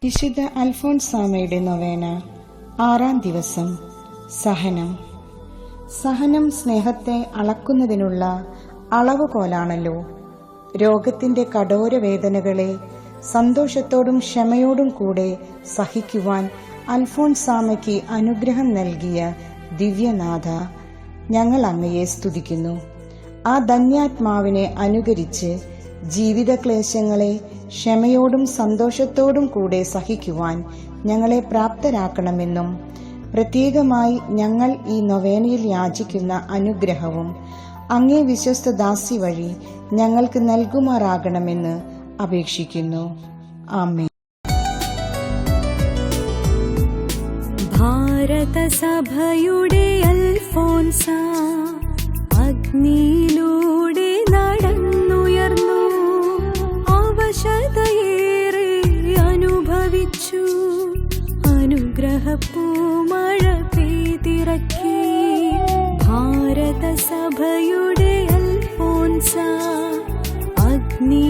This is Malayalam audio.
വിശുദ്ധ അൽഫോൻസാമയുടെ നൊവേന 6-ാം ദിവസം. സഹനം സ്നേഹത്തെ അളക്കുന്നതിനുള്ള അളവുകോലാണല്ലോ. രോഗത്തിന്റെ കഠോര വേദനകളെ സന്തോഷത്തോടും ക്ഷമയോടും കൂടെ സഹിക്കുവാൻ അൽഫോൻസാമയ്ക്ക് അനുഗ്രഹം നൽകിയ ദിവ്യനാഥ, ഞങ്ങൾ അങ്ങയെ സ്തുതിക്കുന്നു. ആ ധന്യാത്മാവിനെ അനുകരിച്ച് ജീവിതക്ലേശങ്ങളെ ക്ഷമയോടും സന്തോഷത്തോടും കൂടെ സഹിക്കുവാൻ ഞങ്ങളെ പ്രാപ്തരാക്കണമെന്നും പ്രത്യേകമായി ഞങ്ങൾ ഈ നൊവേനയിൽ യാചിക്കുന്ന അനുഗ്രഹവും അങ്ങേ വിശ്വസ്ത ദാസി വഴി ഞങ്ങൾക്ക് നൽകുമാറാകണമെന്ന് അപേക്ഷിക്കുന്നു. ആമേൻ. ഭാരതസഭയുടെ അൽഫോൻസ അഗ്നിയിലൂടെ നടന്നുയർന്നു, അവശതയേറെ അനുഭവിച്ചു, അനുഗ്രഹപ്പൂമഴ പെയ്തിറക്കി. ഭാരതസഭയുടെ അൽഫോൻസ അഗ്നി